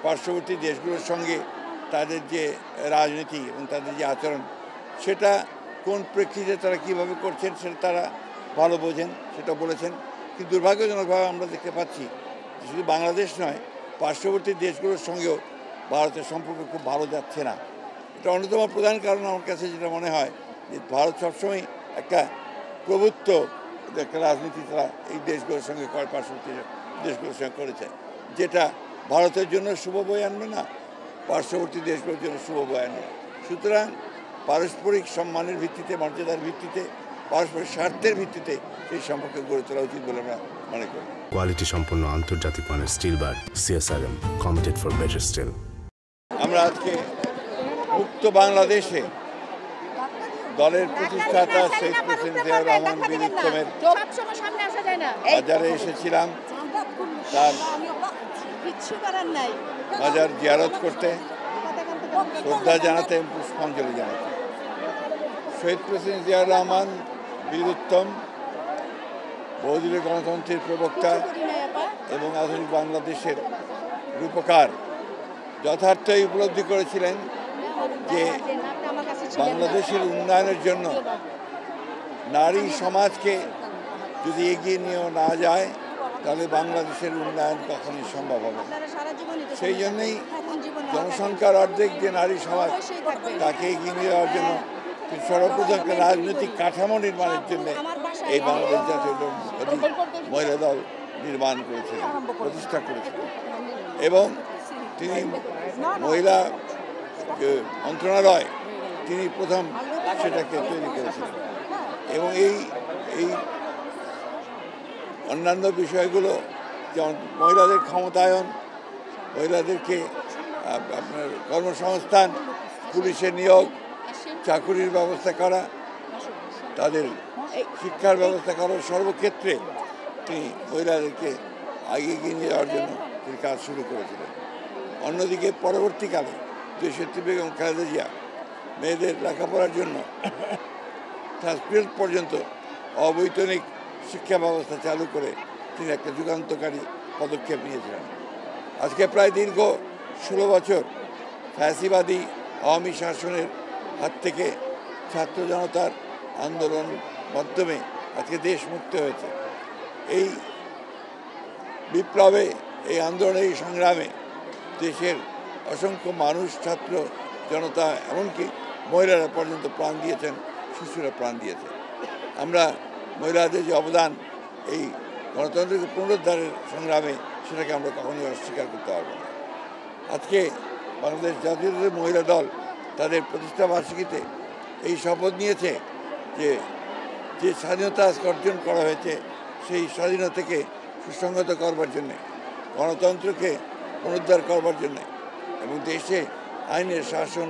পার্শ্ববর্তী দেশগুলোর সঙ্গে তাদের যে রাজনীতি এবং তাদের যে আচরণ সেটা কোন প্রেক্ষিতে তারা কীভাবে করছেন সেটা তারা ভালো বোঝেন, সেটা বলেছেন। কিন্তু দুর্ভাগ্যজনকভাবে আমরা দেখতে পাচ্ছি শুধু বাংলাদেশ নয়, পার্শ্ববর্তী দেশগুলোর সঙ্গেও ভারতের সম্পর্ক খুব ভালো যাচ্ছে না। এটা অন্যতম প্রধান কারণ আমার কাছে যেটা মনে হয় যে ভারত সবসময় একটা প্রভুত্ব একটা রাজনীতি তারা এই দেশগুলোর সঙ্গে করে, পার্শ্ববর্তী দেশগুলোর সঙ্গে করেছে, যেটা ভারতের জন্য শুভ বয়ে আনবে না, পার্শ্ববর্তী দেশগুলোর জন্য শুভ বয়ে আনবে না। সুতরাং পারস্পরিক সম্মানের ভিত্তিতে, মর্যাদার ভিত্তিতে, পারস্পরিক স্বার্থের ভিত্তিতে সেই সম্পর্ক গড়ে তোলা উচিত বলে আমরা মনে করি। কোয়ালিটি সম্পন্ন আন্তর্জাতিক মানের still bar CSRM, committed for better still. আমরা আজকে মুক্ত বাংলাদেশে দলের প্রতিষ্ঠাতা শহীদ প্রেসিডেন্ট জিয়াউর রহমান বীর উত্তমের বাজারে এসেছিলাম তার বাজার জিয়ারত করতে, শ্রদ্ধা জানাতে, পুষ্পাঞ্জলি জানাতে। শহীদ প্রেসিডেন্ট জিয়াউর রহমান বীর উত্তম বহুদলীয় গণতন্ত্রের প্রবক্তা এবং আধুনিক বাংলাদেশের রূপকার যথার্থই উপলব্ধি করেছিলেন যে বাংলাদেশের উন্নয়নের জন্য নারী সমাজকে যদি এগিয়ে নিয়েও না যায় তাহলে বাংলাদেশের উন্নয়ন কখনোই সম্ভব হবে না। সেই জন্যই জনসংখ্যার অর্ধেক যে নারী সমাজ তাকে এগিয়ে নিয়ে যাওয়ার জন্য সর্বপ্রথম একটা রাজনৈতিক কাঠামো নির্মাণের জন্য এই বাংলাদেশ জাতীয় মহিলা দল নির্মাণ করেছিলেন, প্রতিষ্ঠা করেছিলেন। এবং তিনি মহিলা মন্ত্রণালয় তিনি প্রথম সেটাকে তৈরি করেছিলেন। এবং এই অন্যান্য বিষয়গুলো যেমন মহিলাদের ক্ষমতায়ন, মহিলাদেরকে আপনার কর্মসংস্থান, পুলিশে নিয়োগ, চাকুরির ব্যবস্থা করা, তাদের শিক্ষার ব্যবস্থা করার সর্বক্ষেত্রে তিনি মহিলাদেরকে এগিয়ে নিয়ে যাওয়ার জন্য তিনি কাজ শুরু করেছিলেন। অন্যদিকে পরবর্তীকালে দেশনেত্রী বেগম খালেদা জিয়া মেয়েদের লেখাপড়ার জন্য ক্লাস 12 পর্যন্ত অবৈতনিক শিক্ষা ব্যবস্থা চালু করে তিনি একটা যুগান্তকারী পদক্ষেপ নিয়েছিলেন। আজকে প্রায় দীর্ঘ 16 বছর ফ্যাসিবাদী আওয়ামী শাসনের হাত থেকে ছাত্র জনতার আন্দোলন মাধ্যমে আজকে দেশ মুক্ত হয়েছে। এই বিপ্লবে, এই আন্দোলনে, এই সংগ্রামে দেশের অসংখ্য মানুষ, ছাত্র জনতা, এমনকি মহিলারা পর্যন্ত প্রাণ দিয়েছেন, শিশুরা প্রাণ দিয়েছে। আমরা মহিলাদের যে অবদান এই গণতন্ত্রের পুনরুদ্ধারের সংগ্রামে সেটাকে আমরা কখনোই অস্বীকার করতে পারব না। আজকে বাংলাদেশ জাতীয় মহিলা দল তাদের প্রতিষ্ঠা বার্ষিকীতে এই শপথ নিয়েছে যে স্বাধীনতা অর্জন করা হয়েছে সেই স্বাধীনতাকে সুসংহত করবার জন্যে, গণতন্ত্রকে পুনরুদ্ধার করবার জন্যে এবং দেশে আইনের শাসন,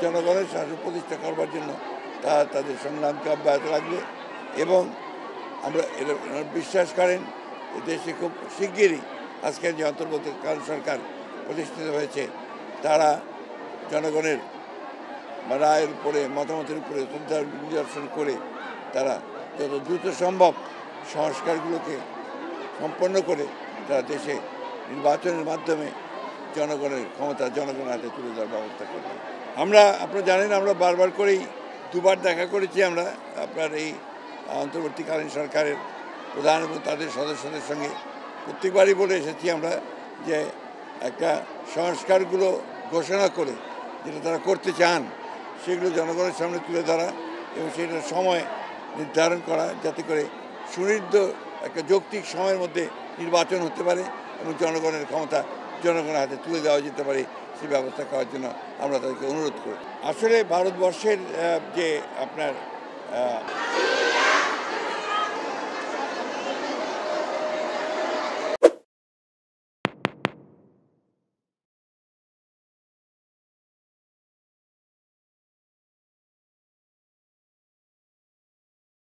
জনগণের শাসন প্রতিষ্ঠা করবার জন্য তাদের সংগ্রামকে অব্যাহত রাখবে। এবং আমরা বিশ্বাস করেন দেশে খুব শিগগিরই আজকের যে অন্তর্বর্তীকালীন সরকার প্রতিষ্ঠিত হয়েছে তারা জনগণের রায়ের উপরে, মতামতের উপরে শ্রদ্ধার নিদর্শন করে তারা যত দ্রুত সম্ভব সংস্কারগুলোকে সম্পন্ন করে তারা দেশে নির্বাচনের মাধ্যমে জনগণের ক্ষমতা জনগণের হাতে তুলে দেওয়ার ব্যবস্থা করবে। আপনারা জানেন আমরা বারবার করেই দুবার দেখা করেছি আমরা আপনার এই অন্তর্বর্তীকালীন সরকারের প্রধান এবং তাদের সদস্যদের সঙ্গে। প্রত্যেকবারই বলে এসেছি আমরা যে একটা সংস্কারগুলো ঘোষণা করে যেটা তারা করতে চান সেগুলো জনগণের সামনে তুলে ধরা এবং সেটার সময় নির্ধারণ করা যাতে করে সুনির্দিষ্ট একটা যৌক্তিক সময়ের মধ্যে নির্বাচন হতে পারে এবং জনগণের ক্ষমতা জনগণের হাতে তুলে দেওয়া যেতে পারে সেই ব্যবস্থা করার জন্য আমরা তাদেরকে অনুরোধ করি। আসলে ভারতবর্ষের যে আপনার